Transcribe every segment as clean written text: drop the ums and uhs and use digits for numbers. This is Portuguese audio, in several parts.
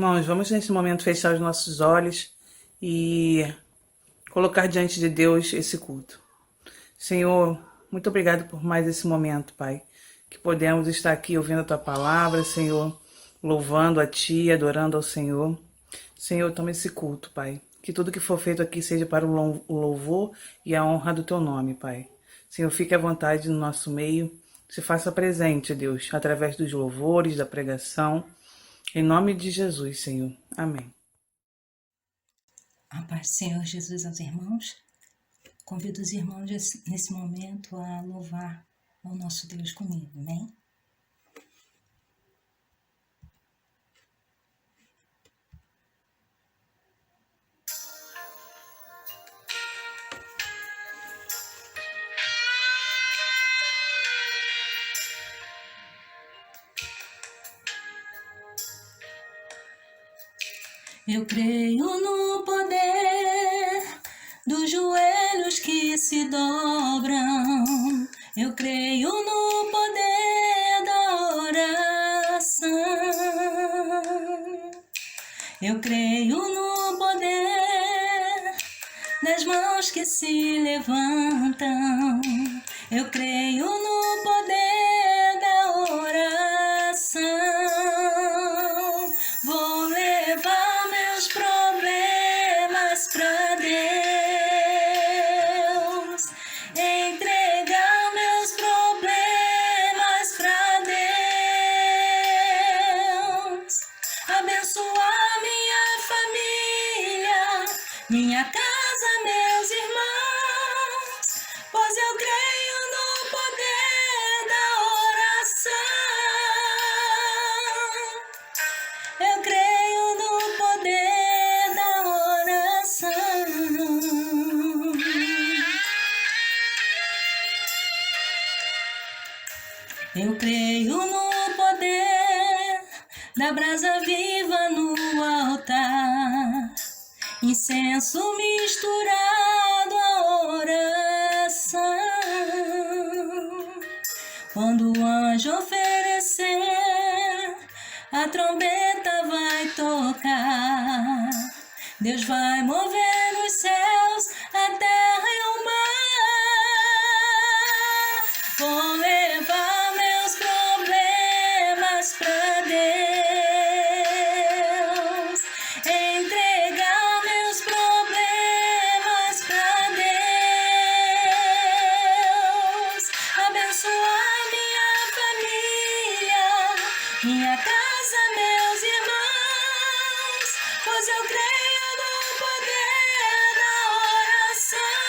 Irmãos, vamos nesse momento fechar os nossos olhos e colocar diante de Deus esse culto. Senhor, muito obrigado por mais esse momento, Pai, que podemos estar aqui ouvindo a Tua palavra, Senhor, louvando a Ti, adorando ao Senhor. Senhor, toma esse culto, Pai. Que tudo que for feito aqui seja para o louvor e a honra do Teu nome, Pai. Senhor, fique à vontade no nosso meio. Se faça presente, Deus, através dos louvores, da pregação. Em nome de Jesus, Senhor. Amém. A paz do Senhor Jesus aos irmãos. Convido os irmãos nesse momento a louvar ao nosso Deus comigo, amém? Eu creio no poder dos joelhos que se dobram. Eu creio no poder da oração. Eu creio no poder das mãos que se levantam. Eu creio no poder da oração. Vou levar meus problemas pra Deus, entregar meus problemas pra Deus, abençoar minha família, minha casa, meus irmãos, pois eu creio no poder da oração. Eu creio no poder da oração. Eu creio no poder da brasa viva no altar, incenso misturado à oração. Quando o anjo oferecer, a trombeta vai tocar. Deus vai mover os céus, a terra e o mar. Vou levar meus problemas pra Deus, entregar meus problemas pra Deus, abençoar minha família, minha casa, meus irmãos, pois eu creio no poder da oração.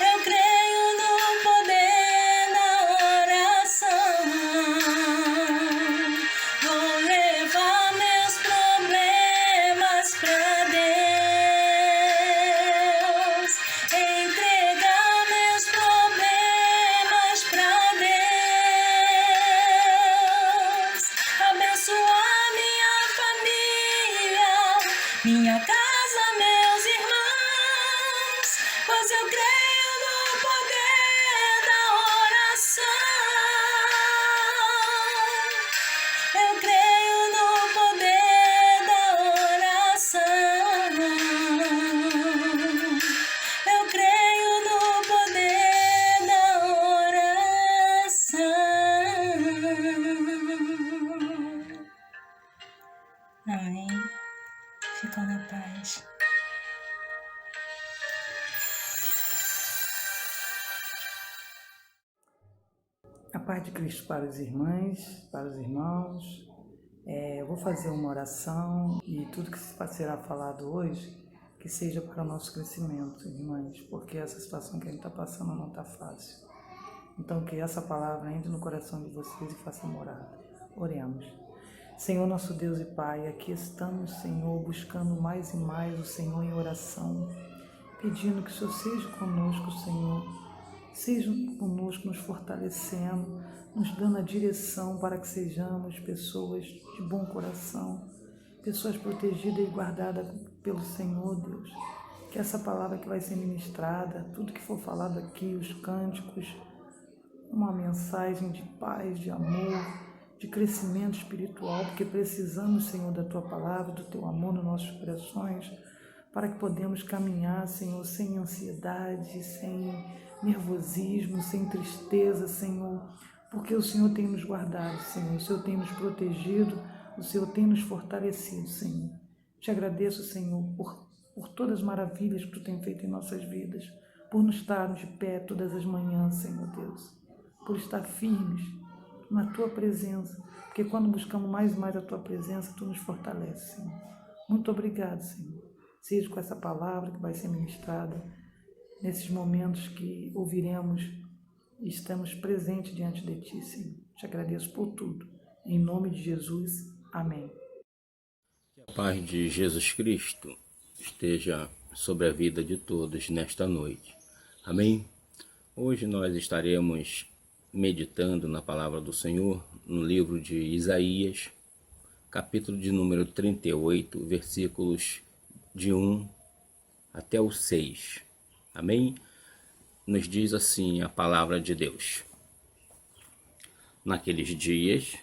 Eu creio no poder da oração. Vou levar meus problemas pra Deus, entregar meus problemas pra Deus, abençoar minha família, minha casa, meus irmãos, pois eu creio no poder da oração. Eu creio no poder da oração. Eu creio no poder da oração. Amém. Ficam na paz. A paz de Cristo para as irmãs, para os irmãos. Eu vou fazer uma oração e tudo que será falado hoje, que seja para o nosso crescimento, irmãs, porque essa situação que a gente está passando não está fácil. Então, que essa palavra entre no coração de vocês e faça morada. Oremos. Senhor, nosso Deus e Pai, aqui estamos, Senhor, buscando mais e mais o Senhor em oração, pedindo que o Senhor seja conosco, Senhor, seja conosco, nos fortalecendo, nos dando a direção para que sejamos pessoas de bom coração, pessoas protegidas e guardadas pelo Senhor, Deus. Que essa palavra que vai ser ministrada, tudo que for falado aqui, os cânticos, uma mensagem de paz, de amor, de crescimento espiritual, porque precisamos, Senhor, da Tua palavra, do Teu amor nos nossos corações, para que podemos caminhar, Senhor, sem ansiedade, sem nervosismo, sem tristeza, Senhor, porque o Senhor tem nos guardado, Senhor, o Senhor tem nos protegido, o Senhor tem nos fortalecido, Senhor. Te agradeço, Senhor, por todas as maravilhas que Tu tem feito em nossas vidas, por nos estarmos de pé todas as manhãs, Senhor Deus, por estar firmes na Tua presença, porque quando buscamos mais e mais a Tua presença, Tu nos fortalece, Senhor. Muito obrigado, Senhor. Seja com essa palavra que vai ser ministrada nesses momentos que ouviremos e estamos presentes diante de Ti, Senhor. Te agradeço por tudo. Em nome de Jesus. Amém. Que a paz de Jesus Cristo esteja sobre a vida de todos nesta noite. Amém? Hoje nós estaremos meditando na palavra do Senhor no livro de Isaías, capítulo de número 38, versículos de 1 até o 6. Amém? Nos diz assim a palavra de Deus. Naqueles dias,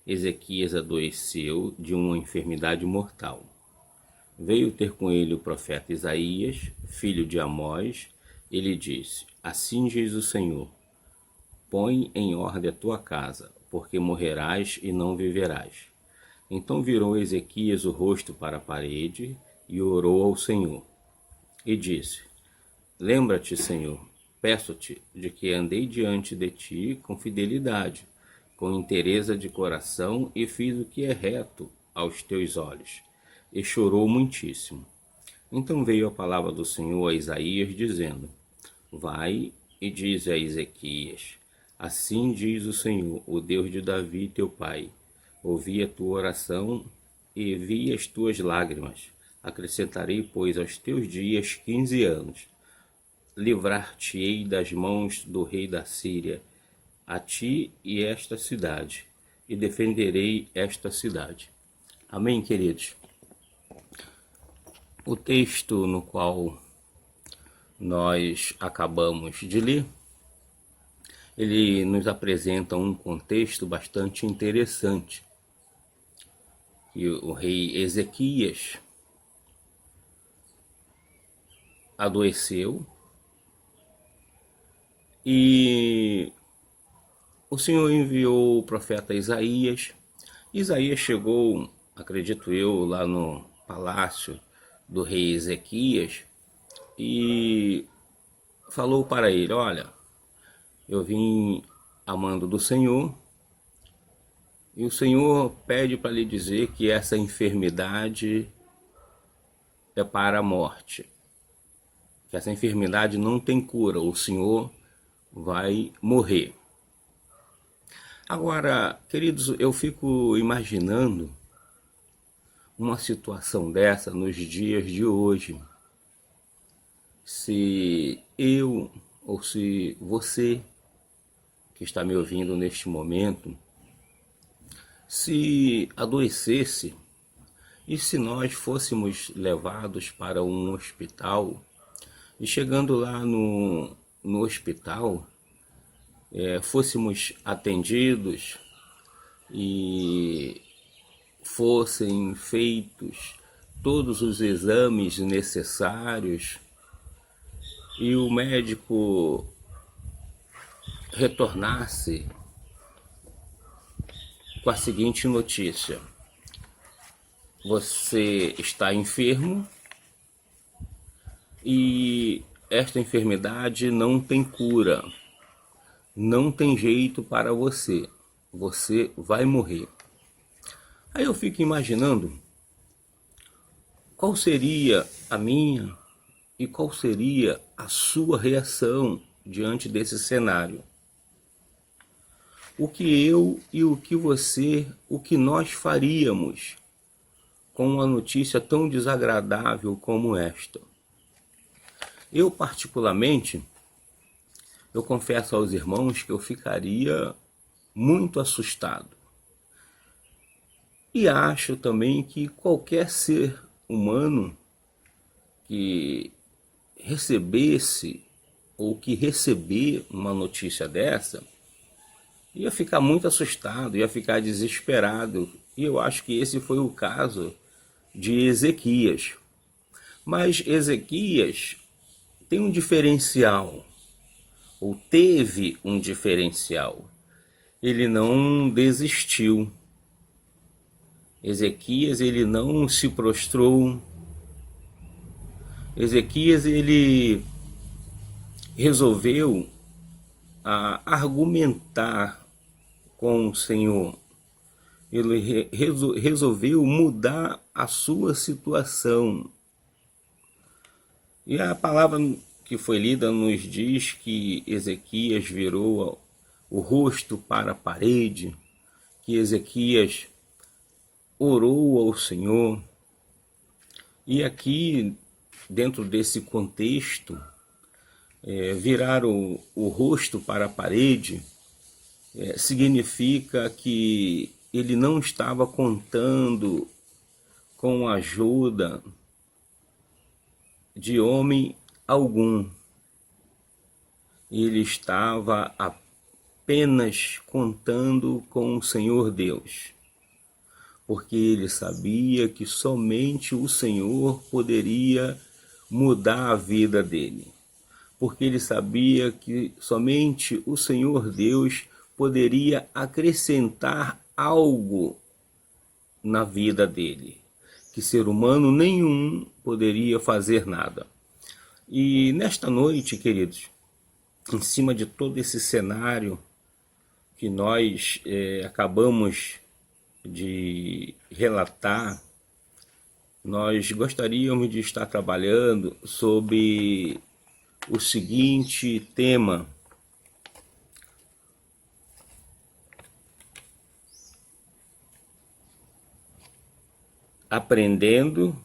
Ezequias adoeceu de uma enfermidade mortal. Veio ter com ele o profeta Isaías, filho de Amós. Ele disse: Assim diz o Senhor, põe em ordem a tua casa, porque morrerás e não viverás. Então virou Ezequias o rosto para a parede e orou ao Senhor. E disse: Lembra-te, Senhor, peço-te de que andei diante de ti com fidelidade, com inteireza de coração, e fiz o que é reto aos teus olhos. E chorou muitíssimo. Então veio a palavra do Senhor a Isaías, dizendo: Vai e diz a Ezequias: Assim diz o Senhor, o Deus de Davi teu pai: Ouvi a tua oração e vi as tuas lágrimas. Acrescentarei, pois, aos teus dias 15 anos. Livrar-te-ei das mãos do rei da Síria, a ti e esta cidade, e defenderei esta cidade. Amém, queridos? O texto no qual nós acabamos de ler, ele nos apresenta um contexto bastante interessante. E o rei Ezequias adoeceu e o Senhor enviou o profeta Isaías. Isaías chegou, acredito eu, lá no palácio do rei Ezequias e falou para ele: Olha, eu vim a mando do Senhor e o Senhor pede para lhe dizer que essa enfermidade é para a morte, que essa enfermidade não tem cura, o Senhor vai morrer. Agora, queridos, eu fico imaginando uma situação dessa nos dias de hoje. Se eu ou se você que está me ouvindo neste momento, se adoecesse e se nós fôssemos levados para um hospital e chegando lá no hospital, fôssemos atendidos e fossem feitos todos os exames necessários e o médico retornasse com a seguinte notícia: você está enfermo e esta enfermidade não tem cura, não tem jeito para você, você vai morrer. Aí eu fico imaginando qual seria a minha e qual seria a sua reação diante desse cenário. O que eu e o que você, o que nós faríamos com uma notícia tão desagradável como esta? Eu, particularmente, eu confesso aos irmãos que eu ficaria muito assustado. E acho também que qualquer ser humano que recebesse ou que receber uma notícia dessa ia ficar muito assustado, ia ficar desesperado. E eu acho que esse foi o caso de Ezequias. Mas Ezequias tem um diferencial, ou teve um diferencial. Ele não desistiu. Ezequias, ele não se prostrou. Ezequias, ele resolveu argumentar com o Senhor. Ele resolveu mudar a sua situação. E a palavra que foi lida nos diz que Ezequias virou o rosto para a parede, que Ezequias orou ao Senhor. E aqui, dentro desse contexto, virar o rosto para a parede significa que ele não estava contando com a ajuda de homem algum. Ele estava apenas contando com o Senhor Deus, porque ele sabia que somente o Senhor poderia mudar a vida dele, porque ele sabia que somente o Senhor Deus poderia acrescentar algo na vida dele, que ser humano nenhum poderia fazer nada. E nesta noite, queridos, em cima de todo esse cenário que nós acabamos de relatar, nós gostaríamos de estar trabalhando sobre o seguinte tema: aprendendo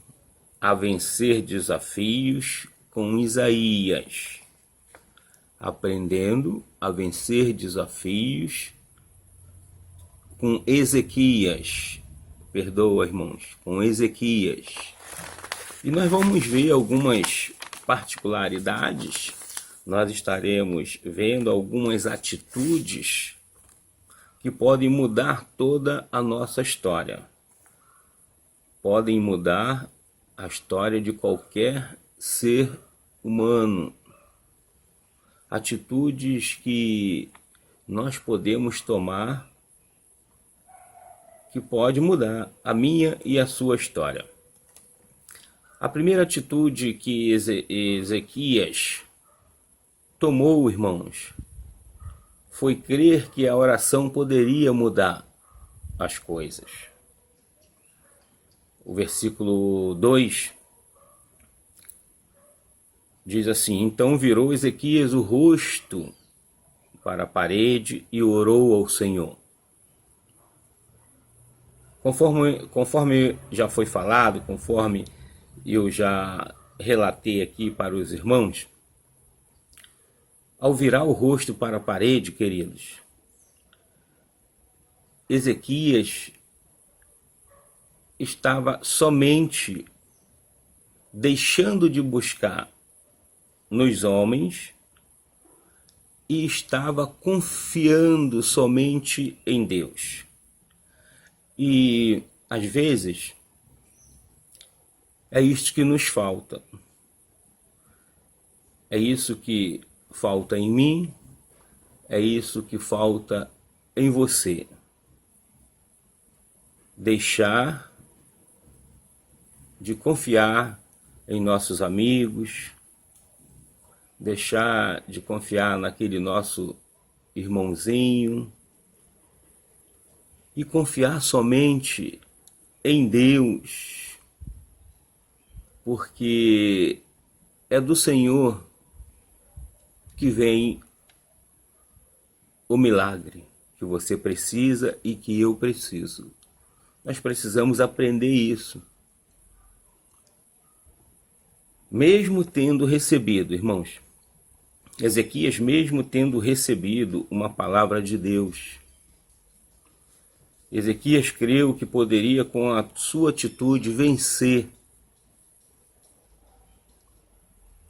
a vencer desafios com Isaías. Aprendendo a vencer desafios com Ezequias. Perdoa, irmãos, com Ezequias. E nós vamos ver algumas particularidades, nós estaremos vendo algumas atitudes que podem mudar toda a nossa história. Podem mudar a história de qualquer ser humano. Atitudes que nós podemos tomar que pode mudar a minha e a sua história. A primeira atitude que Ezequias tomou, irmãos, foi crer que a oração poderia mudar as coisas. O versículo 2 diz assim: então virou Ezequias o rosto para a parede e orou ao Senhor. Conforme já foi falado, conforme eu já relatei aqui para os irmãos, ao virar o rosto para a parede, queridos, Ezequias estava somente deixando de buscar nos homens e estava confiando somente em Deus. E às vezes é isso que nos falta. É isso que falta em mim, é isso que falta em você. Deixar de confiar em nossos amigos, deixar de confiar naquele nosso irmãozinho e confiar somente em Deus, porque é do Senhor que vem o milagre que você precisa e que eu preciso. Nós precisamos aprender isso. Mesmo tendo recebido, irmãos, Ezequias, mesmo tendo recebido uma palavra de Deus, Ezequias creu que poderia, com a sua atitude, vencer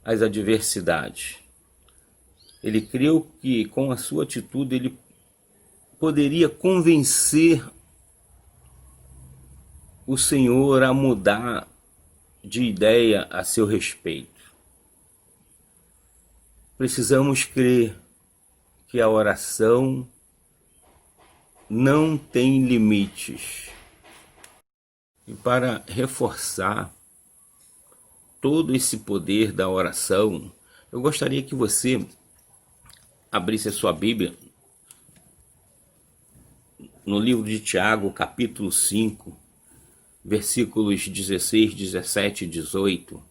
as adversidades. Ele creu que, com a sua atitude, ele poderia convencer o Senhor a mudar de ideia a seu respeito? Precisamos crer que a oração não tem limites. E para reforçar todo esse poder da oração, eu gostaria que você abrisse a sua Bíblia no livro de Tiago, capítulo 5, versículos 16, 17 e 18.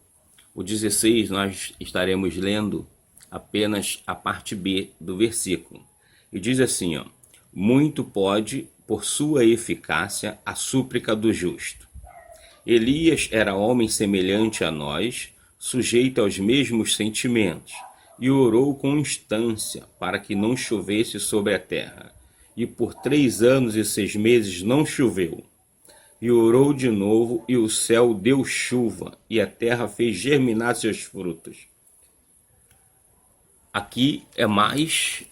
O 16 nós estaremos lendo apenas a parte B do versículo. E diz assim, ó: muito pode, por sua eficácia, a súplica do justo. Elias era homem semelhante a nós, sujeito aos mesmos sentimentos, e orou com instância para que não chovesse sobre a terra. E por 3 anos e 6 meses não choveu. E orou de novo, e o céu deu chuva, e a terra fez germinar seus frutos. Aqui é mais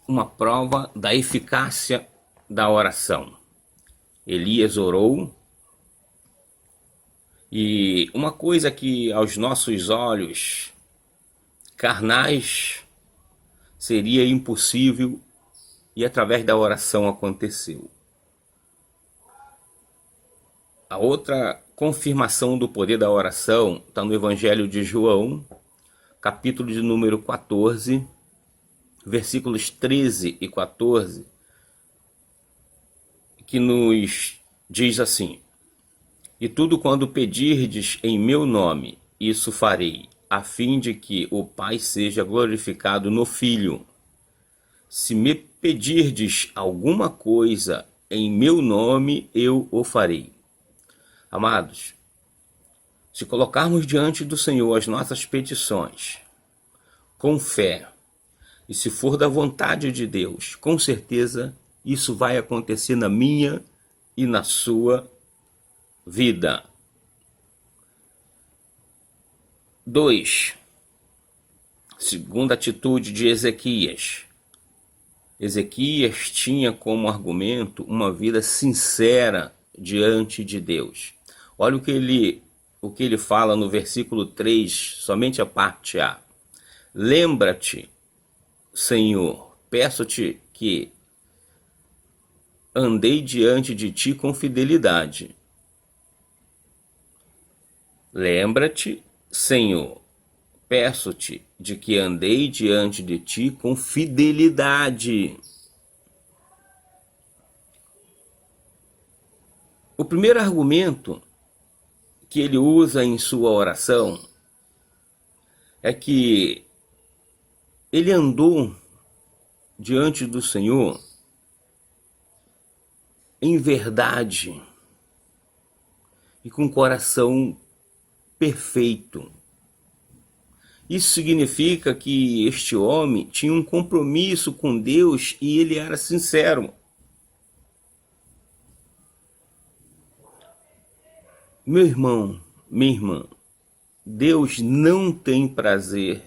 uma prova da eficácia da oração. Elias orou, e uma coisa que aos nossos olhos carnais seria impossível, e através da oração aconteceu. A outra confirmação do poder da oração está no Evangelho de João, capítulo de número 14, versículos 13 e 14, que nos diz assim: e tudo quando pedirdes em meu nome, isso farei, a fim de que o Pai seja glorificado no Filho. Se me pedirdes alguma coisa em meu nome, eu o farei. Amados, se colocarmos diante do Senhor as nossas petições, com fé, e se for da vontade de Deus, com certeza isso vai acontecer na minha e na sua vida. 2. Segunda atitude de Ezequias. Ezequias tinha como argumento uma vida sincera diante de Deus. Olha o que ele fala no versículo 3, somente a parte A. Lembra-te, Senhor, peço-te que andei diante de ti com fidelidade. Lembra-te, Senhor, peço-te de que andei diante de ti com fidelidade. O primeiro argumento que ele usa em sua oração é que ele andou diante do Senhor em verdade e com coração perfeito. Isso significa que este homem tinha um compromisso com Deus e ele era sincero. Meu irmão, minha irmã, Deus não tem prazer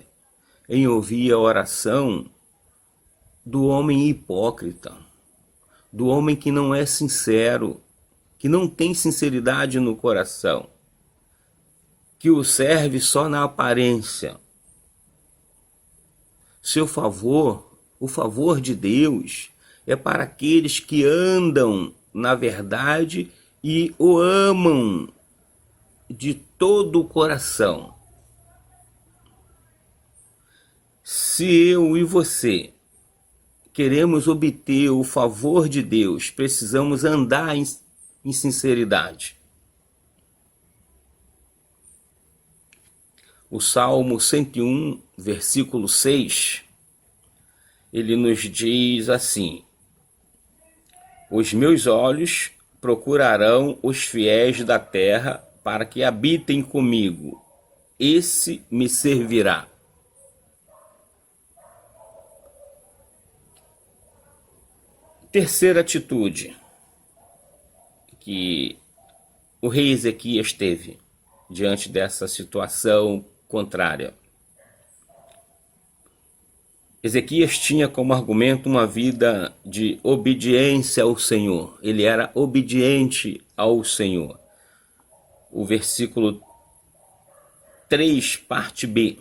em ouvir a oração do homem hipócrita, do homem que não é sincero, que não tem sinceridade no coração, que o serve só na aparência. Seu favor, o favor de Deus, é para aqueles que andam na verdade e o amam de todo o coração. Se eu e você queremos obter o favor de Deus, precisamos andar em sinceridade. O Salmo 101, versículo 6, ele nos diz assim: os meus olhos procurarão os fiéis da terra para que habitem comigo. Esse me servirá. Terceira atitude que o rei Ezequias teve diante dessa situação contrária. Ezequias tinha como argumento uma vida de obediência ao Senhor. Ele era obediente ao Senhor. O versículo 3, parte B,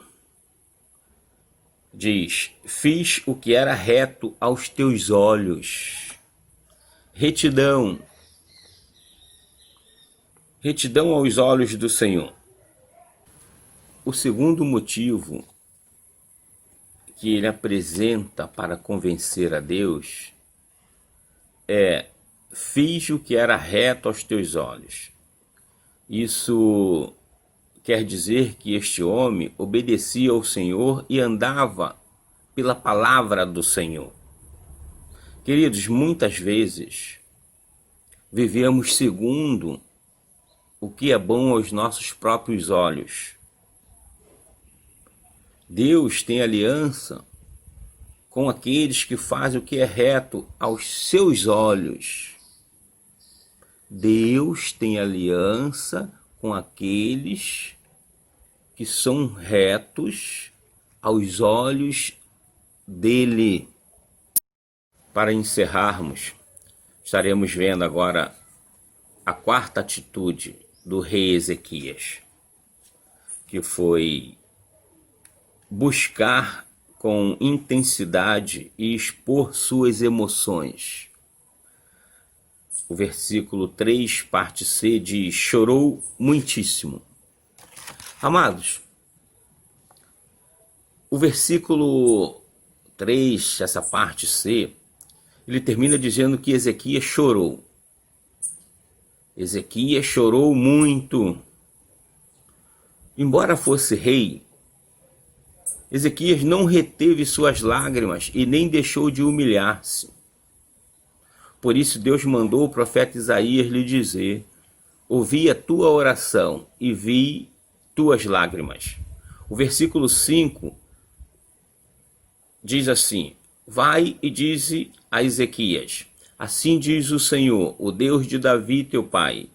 diz: fiz o que era reto aos teus olhos. Retidão. Retidão aos olhos do Senhor. O segundo motivo que ele apresenta para convencer a Deus é: fiz o que era reto aos teus olhos. Isso quer dizer que este homem obedecia ao Senhor e andava pela palavra do Senhor. Queridos, muitas vezes vivemos segundo o que é bom aos nossos próprios olhos. Deus tem aliança com aqueles que fazem o que é reto aos seus olhos. Deus tem aliança com aqueles que são retos aos olhos dele. Para encerrarmos, estaremos vendo agora a quarta atitude do rei Ezequias, que foi buscar com intensidade e expor suas emoções. O versículo 3, parte C, diz: chorou muitíssimo. Amados, o versículo 3, essa parte C, ele termina dizendo que Ezequias chorou. Ezequias chorou muito. Embora fosse rei, Ezequias não reteve suas lágrimas e nem deixou de humilhar-se. Por isso Deus mandou o profeta Isaías lhe dizer: ouvi a tua oração e vi tuas lágrimas. O versículo 5 diz assim: vai e dize a Ezequias: assim diz o Senhor, o Deus de Davi teu pai,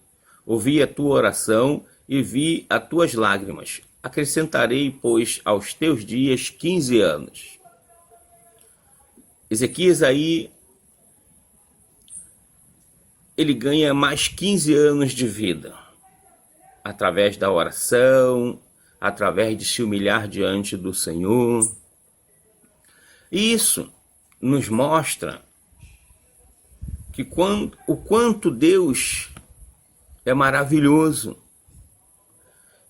ouvi a tua oração e vi as tuas lágrimas. Acrescentarei, pois, aos teus dias 15 anos. Ezequias aí, ele ganha mais 15 anos de vida, através da oração, através de se humilhar diante do Senhor. E isso nos mostra que o quanto Deus é maravilhoso,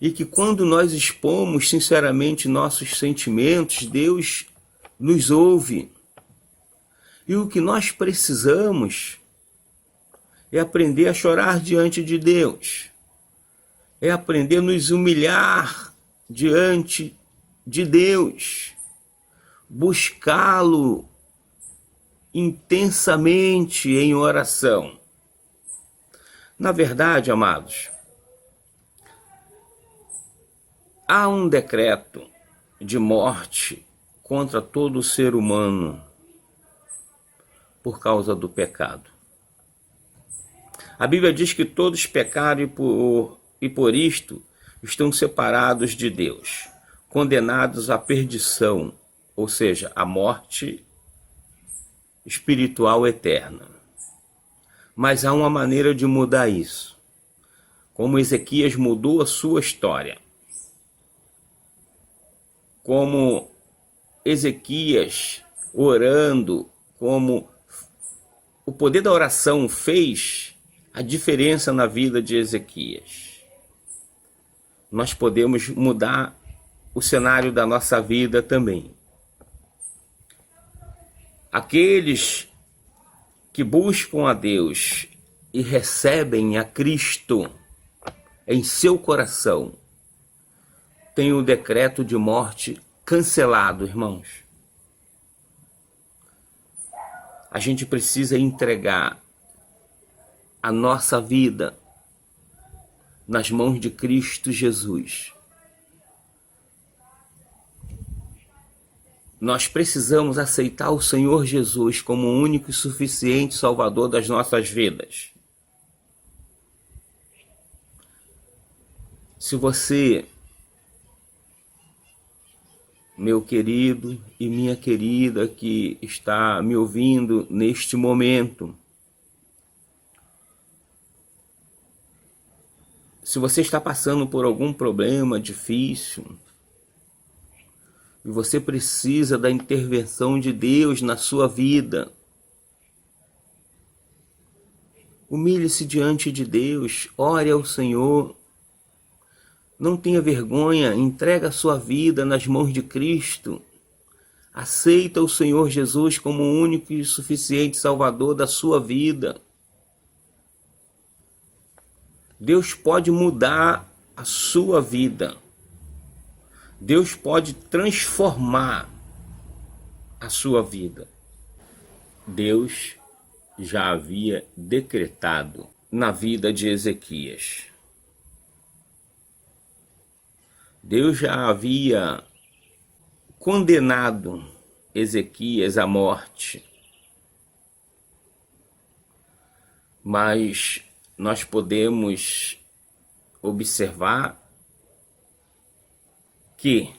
e que quando nós expomos sinceramente nossos sentimentos, Deus nos ouve. E o que nós precisamos é aprender a chorar diante de Deus, é aprender a nos humilhar diante de Deus, buscá-lo intensamente em oração. Na verdade, amados, há um decreto de morte contra todo ser humano por causa do pecado. A Bíblia diz que todos pecaram e por isto estão separados de Deus, condenados à perdição, ou seja, à morte espiritual eterna. Mas há uma maneira de mudar isso. Como Ezequias mudou a sua história. Como Ezequias orando, como o poder da oração fez a diferença na vida de Ezequias. Nós podemos mudar o cenário da nossa vida também. Aqueles que buscam a Deus e recebem a Cristo em seu coração, tem o decreto de morte cancelado, irmãos. A gente precisa entregar a nossa vida nas mãos de Cristo Jesus. Nós precisamos aceitar o Senhor Jesus como o único e suficiente Salvador das nossas vidas. Se você meu querido e minha querida que está me ouvindo neste momento. Se você está passando por algum problema difícil e você precisa da intervenção de Deus na sua vida, humilhe-se diante de Deus, ore ao Senhor. Não tenha vergonha, entrega a sua vida nas mãos de Cristo. Aceita o Senhor Jesus como o único e suficiente Salvador da sua vida. Deus pode mudar a sua vida. Deus pode transformar a sua vida. Deus já havia decretado na vida de Ezequias. Deus já havia condenado Ezequias à morte. Mas nós podemos observar que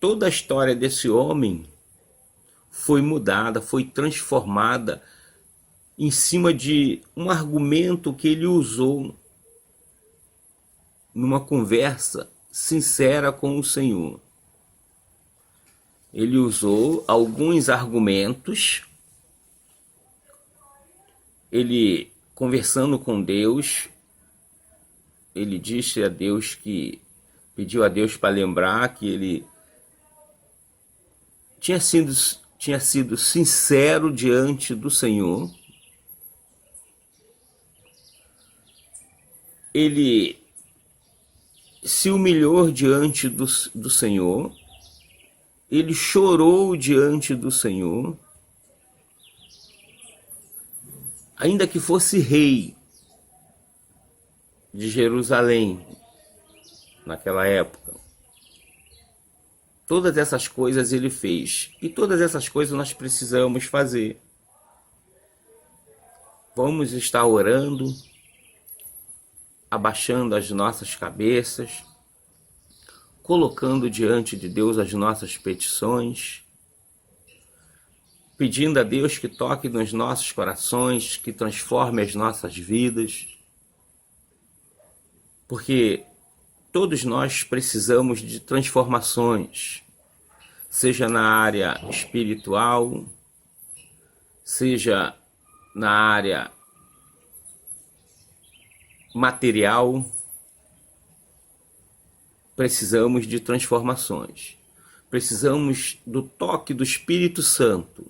toda a história desse homem foi mudada, foi transformada em cima de um argumento que ele usou numa conversa sincera com o Senhor. Ele usou alguns argumentos. Ele, conversando com Deus, ele disse a Deus que, pediu a Deus para lembrar que ele tinha sido sincero diante do Senhor. Ele se humilhou diante do Senhor. Ele chorou diante do Senhor. Ainda que fosse rei de Jerusalém, naquela época. Todas essas coisas ele fez. E todas essas coisas nós precisamos fazer. Vamos estar orando, abaixando as nossas cabeças, colocando diante de Deus as nossas petições, pedindo a Deus que toque nos nossos corações, que transforme as nossas vidas, porque todos nós precisamos de transformações, seja na área espiritual, seja na área material. Precisamos de transformações. Precisamos do toque do Espírito Santo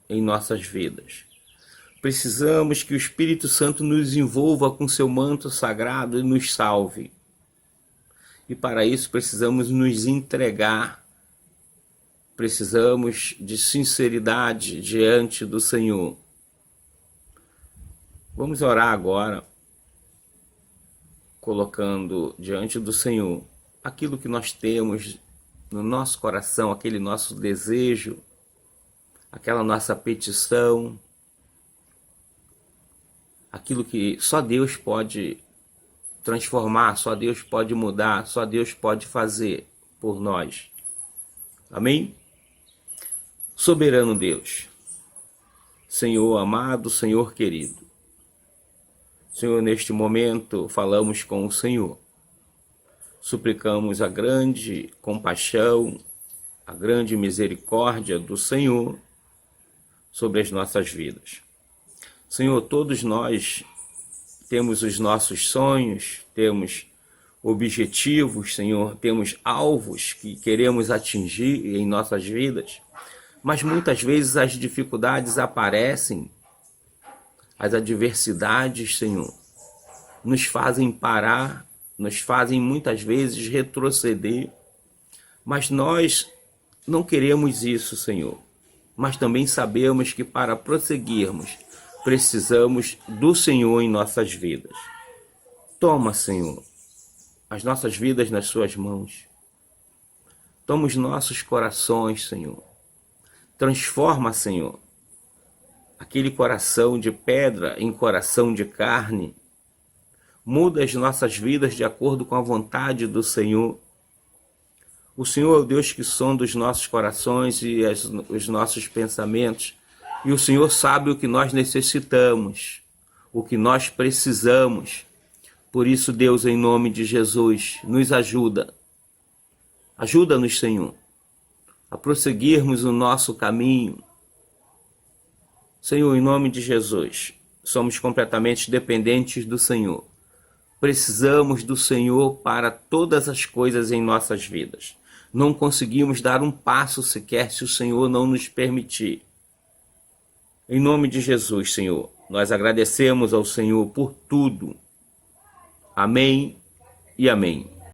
em nossas vidas. Precisamos que o Espírito Santo nos envolva com seu manto sagrado e nos salve. E para isso precisamos nos entregar. Precisamos de sinceridade diante do Senhor. Vamos orar agora, colocando diante do Senhor aquilo que nós temos no nosso coração, aquele nosso desejo, aquela nossa petição, aquilo que só Deus pode transformar, só Deus pode mudar, só Deus pode fazer por nós. Amém? Soberano Deus, Senhor amado, Senhor querido, Senhor, neste momento falamos com o Senhor. Suplicamos a grande compaixão, a grande misericórdia do Senhor sobre as nossas vidas. Senhor, todos nós temos os nossos sonhos, temos objetivos, Senhor, temos alvos que queremos atingir em nossas vidas, mas muitas vezes as dificuldades aparecem, as adversidades, Senhor, nos fazem parar, nos fazem muitas vezes retroceder, mas nós não queremos isso, Senhor. Mas também sabemos que para prosseguirmos, precisamos do Senhor em nossas vidas. Toma, Senhor, as nossas vidas nas suas mãos. Toma os nossos corações, Senhor. Transforma, Senhor, aquele coração de pedra em coração de carne. Muda as nossas vidas de acordo com a vontade do Senhor. O Senhor é o Deus que sonda os nossos corações e os nossos pensamentos. E o Senhor sabe o que nós necessitamos, o que nós precisamos. Por isso, Deus, em nome de Jesus, nos ajuda. Ajuda-nos, Senhor, a prosseguirmos o nosso caminho. Senhor, em nome de Jesus, somos completamente dependentes do Senhor. Precisamos do Senhor para todas as coisas em nossas vidas. Não conseguimos dar um passo sequer se o Senhor não nos permitir. Em nome de Jesus, Senhor, nós agradecemos ao Senhor por tudo. Amém e amém.